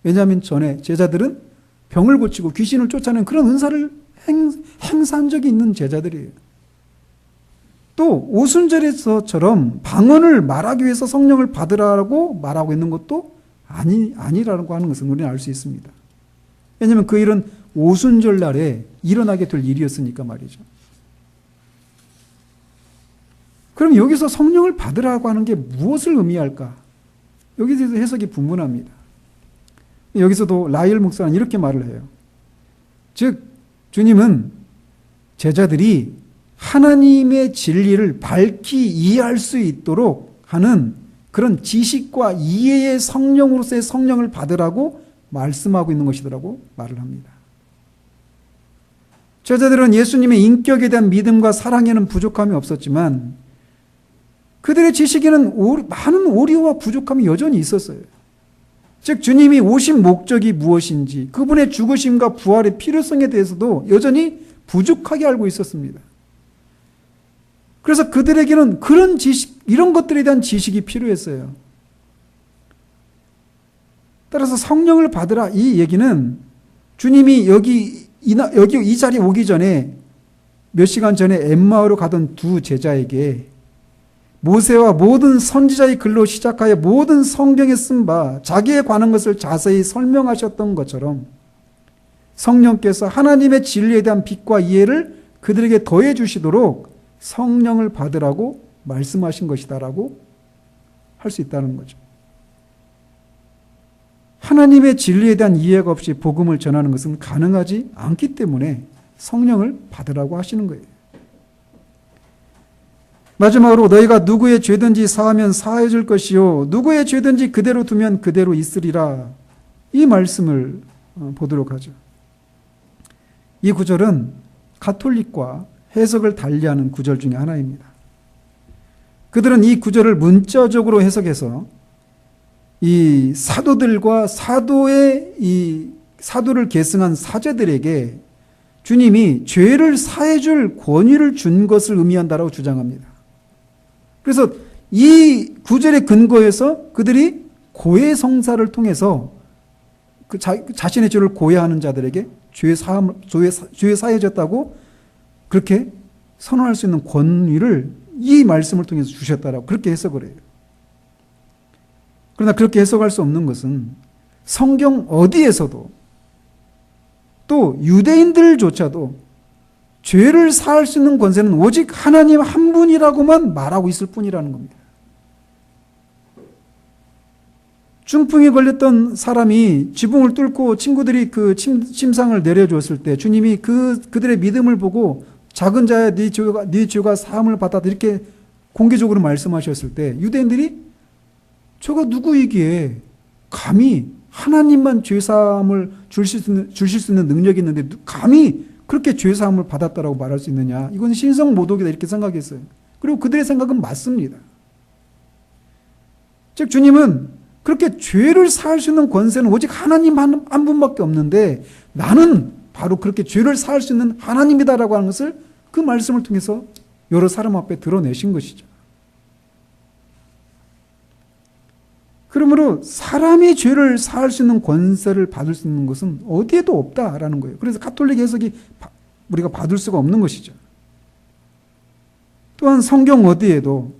왜냐하면 전에 제자들은 병을 고치고 귀신을 쫓아내는 그런 은사를 행사한 적이 있는 제자들이에요. 또 오순절에서처럼 방언을 말하기 위해서 성령을 받으라고 말하고 있는 것도 아니라고 하는 것을 우리는 알 수 있습니다. 왜냐하면 그 일은 오순절 날에 일어나게 될 일이었으니까 말이죠. 그럼 여기서 성령을 받으라고 하는 게 무엇을 의미할까? 여기에 대해서 해석이 분분합니다. 여기서도 라이엘 목사는 이렇게 말을 해요. 즉 주님은 제자들이 하나님의 진리를 밝히 이해할 수 있도록 하는 그런 지식과 이해의 성령으로서의 성령을 받으라고 말씀하고 있는 것이더라고 말을 합니다. 제자들은 예수님의 인격에 대한 믿음과 사랑에는 부족함이 없었지만 그들의 지식에는 많은 오류와 부족함이 여전히 있었어요. 즉 주님이 오신 목적이 무엇인지 그분의 죽으심과 부활의 필요성에 대해서도 여전히 부족하게 알고 있었습니다. 그래서 그들에게는 그런 지식, 이런 것들에 대한 지식이 필요했어요. 따라서 성령을 받으라 이 얘기는 주님이 여기 이 자리에 오기 전에 몇 시간 전에 엠마오로 가던 두 제자에게 모세와 모든 선지자의 글로 시작하여 모든 성경에 쓴 바 자기에 관한 것을 자세히 설명하셨던 것처럼 성령께서 하나님의 진리에 대한 빛과 이해를 그들에게 더해 주시도록 성령을 받으라고 말씀하신 것이다라고 할 수 있다는 거죠. 하나님의 진리에 대한 이해가 없이 복음을 전하는 것은 가능하지 않기 때문에 성령을 받으라고 하시는 거예요. 마지막으로 너희가 누구의 죄든지 사하면 사해줄 것이요 누구의 죄든지 그대로 두면 그대로 있으리라. 이 말씀을 보도록 하죠. 이 구절은 가톨릭과 해석을 달리하는 구절 중에 하나입니다. 그들은 이 구절을 문자적으로 해석해서 이 사도들과 사도를 계승한 사제들에게 주님이 죄를 사해줄 권위를 준 것을 의미한다라고 주장합니다. 그래서 이 구절의 근거에서 그들이 고해 성사를 통해서 자신의 죄를 고해하는 자들에게 죄 사해졌다고 그렇게 선언할 수 있는 권위를 이 말씀을 통해서 주셨다라고 그렇게 해석을 해요. 그러나 그렇게 해석할 수 없는 것은 성경 어디에서도 또 유대인들조차도 죄를 사할 수 있는 권세는 오직 하나님 한 분이라고만 말하고 있을 뿐이라는 겁니다. 중풍에 걸렸던 사람이 지붕을 뚫고 친구들이 그 침상을 내려주었을 때 주님이 그들의 믿음을 보고 작은 자야 네 죄가 사함을 받았다 이렇게 공개적으로 말씀하셨을 때 유대인들이 저가 누구이기에 감히 하나님만 죄사함을 주실 수 있는 능력이 있는데 감히 그렇게 죄사함을 받았다라고 말할 수 있느냐. 이건 신성모독이다 이렇게 생각했어요. 그리고 그들의 생각은 맞습니다. 즉 주님은 그렇게 죄를 사할 수 있는 권세는 오직 하나님 한 분밖에 없는데 나는 바로 그렇게 죄를 사할 수 있는 하나님이다라고 하는 것을 그 말씀을 통해서 여러 사람 앞에 드러내신 것이죠. 그러므로 사람이 죄를 사할 수 있는 권세를 받을 수 있는 것은 어디에도 없다라는 거예요. 그래서 가톨릭 해석이 우리가 받을 수가 없는 것이죠. 또한 성경 어디에도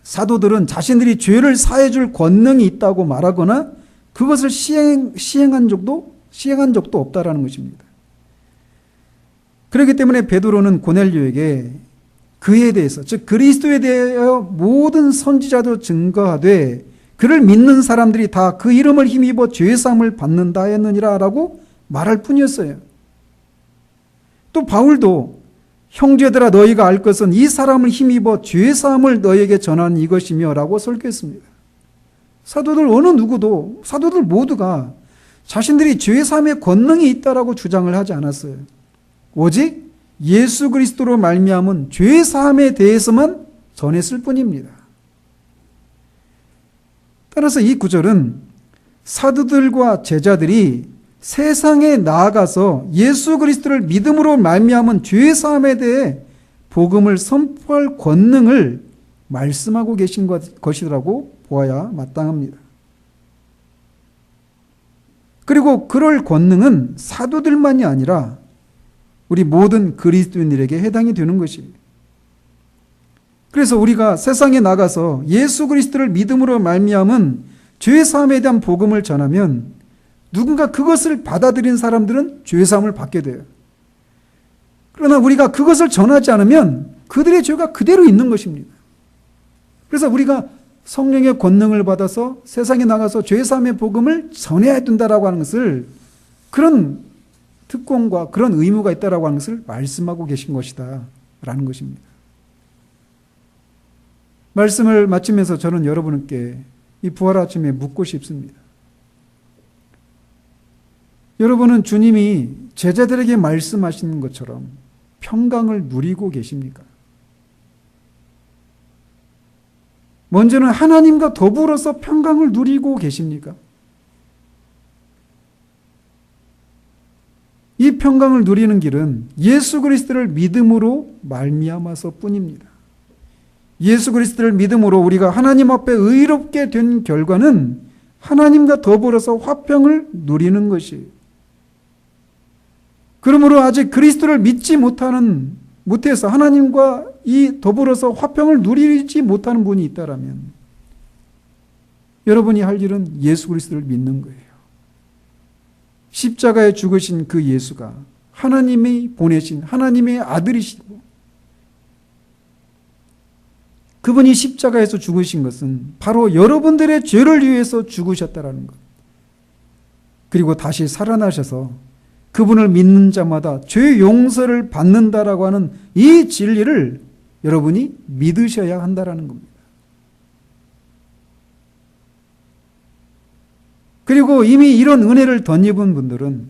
사도들은 자신들이 죄를 사해줄 권능이 있다고 말하거나 그것을 시행한 적도 없다라는 것입니다. 그렇기 때문에 베드로는 고넬료에게 그에 대해서 즉 그리스도에 대하여 모든 선지자도 증거하되 그를 믿는 사람들이 다 그 이름을 힘입어 죄사함을 받는다 했느니라 라고 말할 뿐이었어요. 또 바울도 형제들아 너희가 알 것은 이 사람을 힘입어 죄사함을 너희에게 전하는 이것이며 라고 설교했습니다. 사도들 모두가 자신들이 죄사함의 권능이 있다라고 주장을 하지 않았어요. 오직 예수 그리스도로 말미암은 죄사함에 대해서만 전했을 뿐입니다. 따라서 이 구절은 사도들과 제자들이 세상에 나아가서 예수 그리스도를 믿음으로 말미암은 죄 사함에 대해 복음을 선포할 권능을 말씀하고 계신 것이라고 보아야 마땅합니다. 그리고 그럴 권능은 사도들만이 아니라 우리 모든 그리스도인들에게 해당이 되는 것입니다. 그래서 우리가 세상에 나가서 예수 그리스도를 믿음으로 말미암은 죄 사함에 대한 복음을 전하면 누군가 그것을 받아들인 사람들은 죄 사함을 받게 돼요. 그러나 우리가 그것을 전하지 않으면 그들의 죄가 그대로 있는 것입니다. 그래서 우리가 성령의 권능을 받아서 세상에 나가서 죄 사함의 복음을 전해야 된다라고 하는 것을 그런 특권과 그런 의무가 있다라고 하는 것을 말씀하고 계신 것이다라는 것입니다. 말씀을 마치면서 저는 여러분께 이 부활 아침에 묻고 싶습니다. 여러분은 주님이 제자들에게 말씀하시는 것처럼 평강을 누리고 계십니까? 먼저는 하나님과 더불어서 평강을 누리고 계십니까? 이 평강을 누리는 길은 예수 그리스도를 믿음으로 말미암아서 뿐입니다. 예수 그리스도를 믿음으로 우리가 하나님 앞에 의롭게 된 결과는 하나님과 더불어서 화평을 누리는 것이에요. 그러므로 아직 그리스도를 믿지 못해서 하나님과 이 더불어서 화평을 누리지 못하는 분이 있다라면 여러분이 할 일은 예수 그리스도를 믿는 거예요. 십자가에 죽으신 그 예수가 하나님이 보내신 하나님의 아들이시고 그분이 십자가에서 죽으신 것은 바로 여러분들의 죄를 위해서 죽으셨다라는 것. 그리고 다시 살아나셔서 그분을 믿는 자마다 죄 용서를 받는다라고 하는 이 진리를 여러분이 믿으셔야 한다라는 겁니다. 그리고 이미 이런 은혜를 덧입은 분들은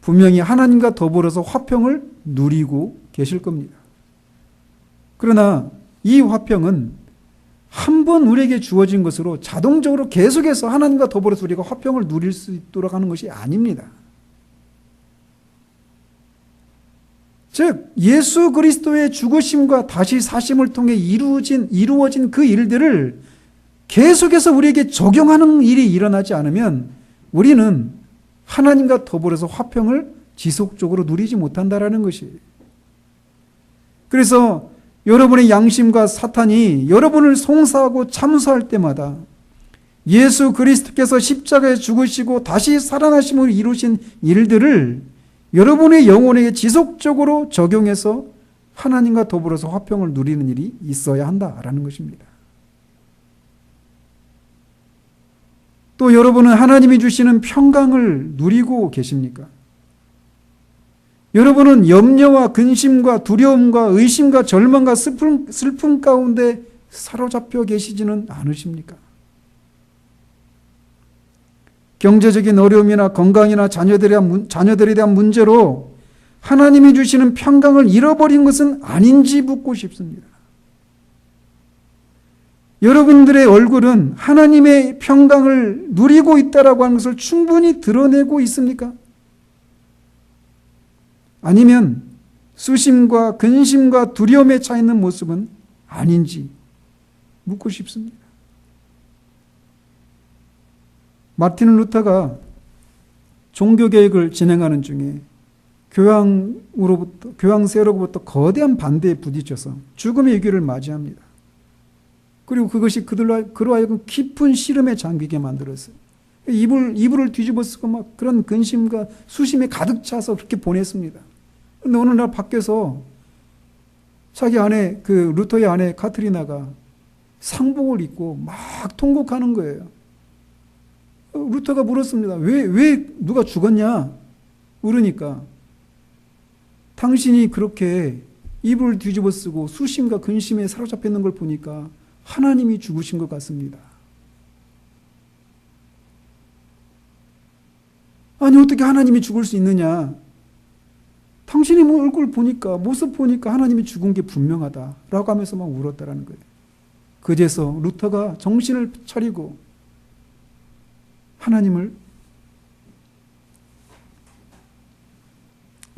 분명히 하나님과 더불어서 화평을 누리고 계실 겁니다. 그러나 이 화평은 한 번 우리에게 주어진 것으로 자동적으로 계속해서 하나님과 더불어서 우리가 화평을 누릴 수 있도록 하는 것이 아닙니다. 즉 예수 그리스도의 죽으심과 다시 사심을 통해 이루어진 그 일들을 계속해서 우리에게 적용하는 일이 일어나지 않으면 우리는 하나님과 더불어서 화평을 지속적으로 누리지 못한다라는 것이에요. 그래서 여러분의 양심과 사탄이 여러분을 송사하고 참수할 때마다 예수 그리스도께서 십자가에 죽으시고 다시 살아나심을 이루신 일들을 여러분의 영혼에게 지속적으로 적용해서 하나님과 더불어서 화평을 누리는 일이 있어야 한다라는 것입니다. 또 여러분은 하나님이 주시는 평강을 누리고 계십니까? 여러분은 염려와 근심과 두려움과 의심과 절망과 슬픔 가운데 사로잡혀 계시지는 않으십니까? 경제적인 어려움이나 건강이나 자녀들에 대한 문제로 하나님이 주시는 평강을 잃어버린 것은 아닌지 묻고 싶습니다. 여러분들의 얼굴은 하나님의 평강을 누리고 있다라고 하는 것을 충분히 드러내고 있습니까? 아니면 수심과 근심과 두려움에 차 있는 모습은 아닌지 묻고 싶습니다. 마틴 루터가 종교개혁을 진행하는 중에 교황세로부터 거대한 반대에 부딪혀서 죽음의 위기를 맞이합니다. 그리고 그것이 그로 하여금 깊은 시름에 잠기게 만들었어요. 이불을 뒤집어 쓰고 막 그런 근심과 수심에 가득 차서 그렇게 보냈습니다. 그런데 어느 날 밖에서 자기 아내, 루터의 아내 카트리나가 상복을 입고 막 통곡하는 거예요. 루터가 물었습니다. 왜 누가 죽었냐? 물으니까 당신이 그렇게 이불을 뒤집어 쓰고 수심과 근심에 사로잡혀 있는 걸 보니까 하나님이 죽으신 것 같습니다. 아니 어떻게 하나님이 죽을 수 있느냐? 당신이 얼굴 보니까 모습 보니까 하나님이 죽은 게 분명하다라고 하면서 막 울었다라는 거예요. 그제서 루터가 정신을 차리고 하나님을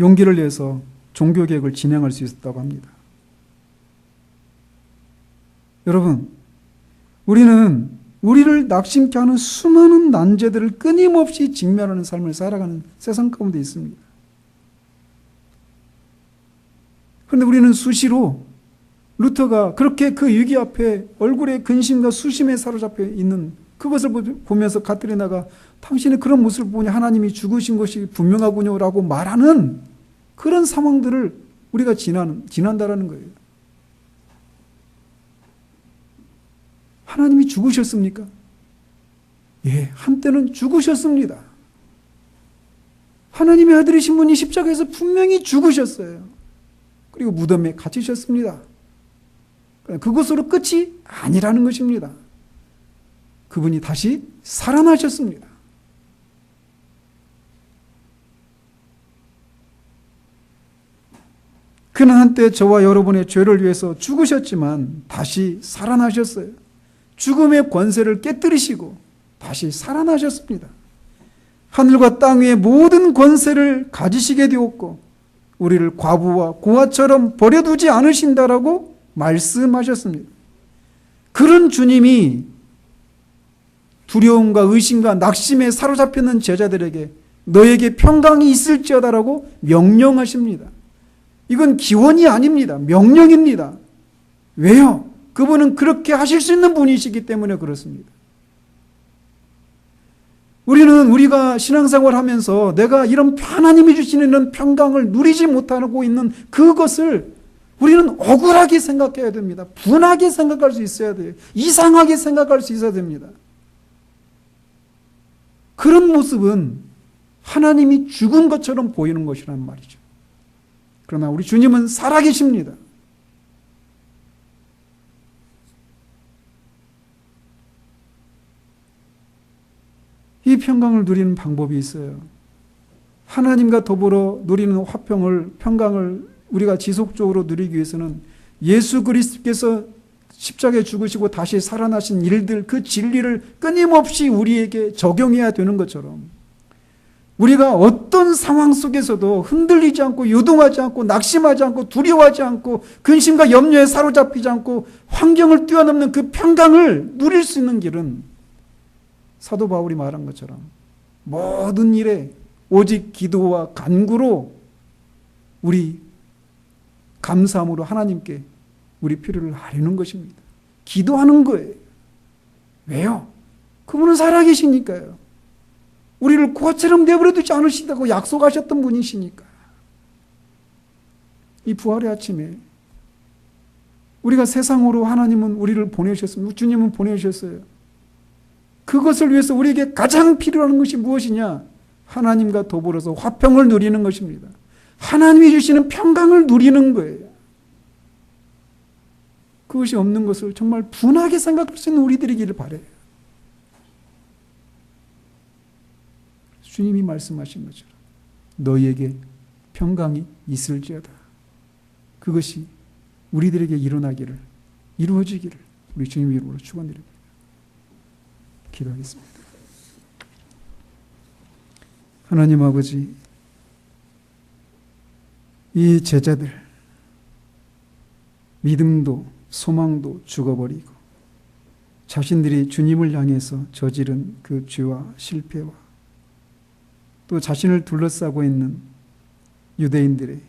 용기를 내서 종교개혁을 진행할 수 있었다고 합니다. 여러분, 우리는 우리를 낙심케 하는 수많은 난제들을 끊임없이 직면하는 삶을 살아가는 세상 가운데 있습니다. 그런데 우리는 수시로 루터가 그렇게 그 위기 앞에 얼굴에 근심과 수심에 사로잡혀 있는 그것을 보면서 카트리나가 당신의 그런 모습을 보니 하나님이 죽으신 것이 분명하군요 라고 말하는 그런 상황들을 우리가 지난다라는 거예요. 하나님이 죽으셨습니까? 예, 한때는 죽으셨습니다. 하나님의 아들이신 분이 십자가에서 분명히 죽으셨어요. 그리고 무덤에 갇히셨습니다. 그것으로 끝이 아니라는 것입니다. 그분이 다시 살아나셨습니다. 그는 한때 저와 여러분의 죄를 위해서 죽으셨지만 다시 살아나셨어요. 죽음의 권세를 깨뜨리시고 다시 살아나셨습니다. 하늘과 땅 위의 모든 권세를 가지시게 되었고 우리를 과부와 고아처럼 버려두지 않으신다라고 말씀하셨습니다. 그런 주님이 두려움과 의심과 낙심에 사로잡혔는 제자들에게 너에게 평강이 있을지어다라고 명령하십니다. 이건 기원이 아닙니다. 명령입니다. 왜요? 그분은 그렇게 하실 수 있는 분이시기 때문에 그렇습니다. 우리가 신앙생활을 하면서 내가 이런 하나님이 주시는 이런 평강을 누리지 못하고 있는 그것을 우리는 억울하게 생각해야 됩니다. 분하게 생각할 수 있어야 돼요. 이상하게 생각할 수 있어야 됩니다. 그런 모습은 하나님이 죽은 것처럼 보이는 것이란 말이죠. 그러나 우리 주님은 살아계십니다. 이 평강을 누리는 방법이 있어요. 하나님과 더불어 누리는 평강을 우리가 지속적으로 누리기 위해서는 예수 그리스도께서 십자가에 죽으시고 다시 살아나신 일들, 그 진리를 끊임없이 우리에게 적용해야 되는 것처럼, 우리가 어떤 상황 속에서도 흔들리지 않고 요동하지 않고 낙심하지 않고 두려워하지 않고 근심과 염려에 사로잡히지 않고 환경을 뛰어넘는 그 평강을 누릴 수 있는 길은 사도 바울이 말한 것처럼 모든 일에 오직 기도와 간구로 우리 감사함으로 하나님께 우리 필요를 아뢰는 것입니다. 기도하는 거예요. 왜요? 그분은 살아계시니까요. 우리를 고아처럼 내버려 두지 않으시다고 약속하셨던 분이시니까. 이 부활의 아침에 우리가 세상으로 하나님은 우리를 보내셨습니다. 주님은 보내셨어요. 그것을 위해서 우리에게 가장 필요한 것이 무엇이냐? 하나님과 더불어서 화평을 누리는 것입니다. 하나님이 주시는 평강을 누리는 거예요. 그것이 없는 것을 정말 분하게 생각할 수 있는 우리들이기를 바라요. 주님이 말씀하신 것처럼 너희에게 평강이 있을지어다. 그것이 우리들에게 일어나기를, 이루어지기를 우리 주님 이름으로 축원드립니다. 기도하겠습니다. 하나님 아버지, 이 제자들 믿음도 소망도 죽어버리고 자신들이 주님을 향해서 저지른 그 죄와 실패와 또 자신을 둘러싸고 있는 유대인들의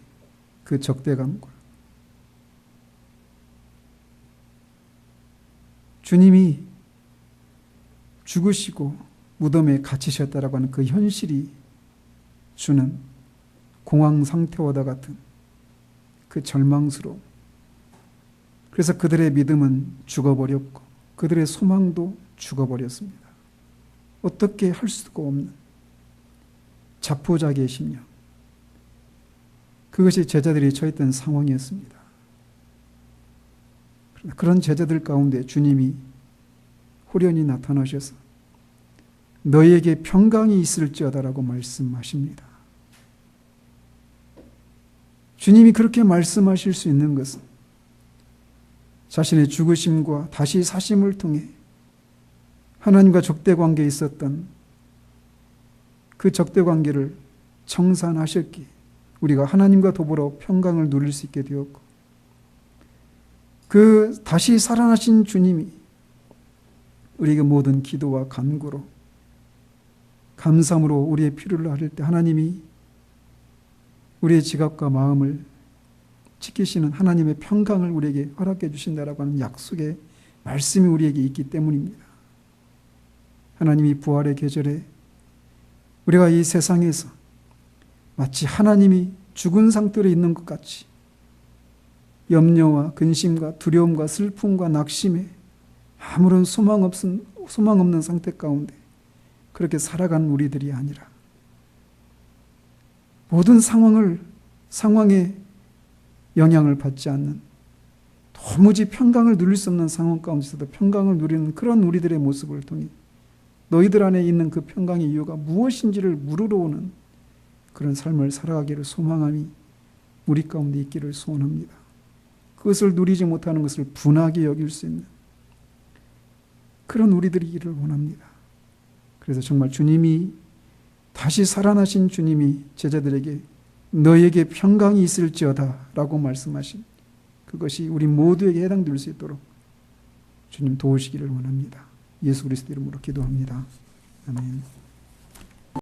그 적대감과 주님이 죽으시고 무덤에 갇히셨다라고 하는 그 현실이 주는 공황 상태와도 같은 그 절망스러움. 그래서 그들의 믿음은 죽어버렸고 그들의 소망도 죽어버렸습니다. 어떻게 할 수가 없는 자포자기의 심령. 그것이 제자들이 처했던 상황이었습니다. 그런 제자들 가운데 주님이 호련히 나타나셔서 너희에게 평강이 있을지어다라고 말씀하십니다. 주님이 그렇게 말씀하실 수 있는 것은 자신의 죽으심과 다시 사심을 통해 하나님과 적대관계에 있었던 그 적대관계를 청산하셨기에 우리가 하나님과 더불어 평강을 누릴 수 있게 되었고, 그 다시 살아나신 주님이 우리에게 모든 기도와 간구로 감사함으로 우리의 필요를 아뢰 때 하나님이 우리의 지갑과 마음을 지키시는 하나님의 평강을 우리에게 허락해 주신다라고 하는 약속의 말씀이 우리에게 있기 때문입니다. 하나님이 부활의 계절에 우리가 이 세상에서 마치 하나님이 죽은 상태로 있는 것 같이 염려와 근심과 두려움과 슬픔과 낙심에 아무런 소망 없는 상태 가운데 그렇게 살아가는 우리들이 아니라 모든 상황에 영향을 받지 않는 도무지 평강을 누릴 수 없는 상황 가운데서도 평강을 누리는 그런 우리들의 모습을 통해 너희들 안에 있는 그 평강의 이유가 무엇인지를 물으러 오는 그런 삶을 살아가기를 소망함이 우리 가운데 있기를 소원합니다. 그것을 누리지 못하는 것을 분하게 여길 수 있는 그런 우리들이기를 원합니다. 그래서 정말 주님이 다시 살아나신 주님이 제자들에게 너에게 평강이 있을지어다 라고 말씀하신 그것이 우리 모두에게 해당될 수 있도록 주님 도우시기를 원합니다. 예수 그리스도 이름으로 기도합니다. 아멘.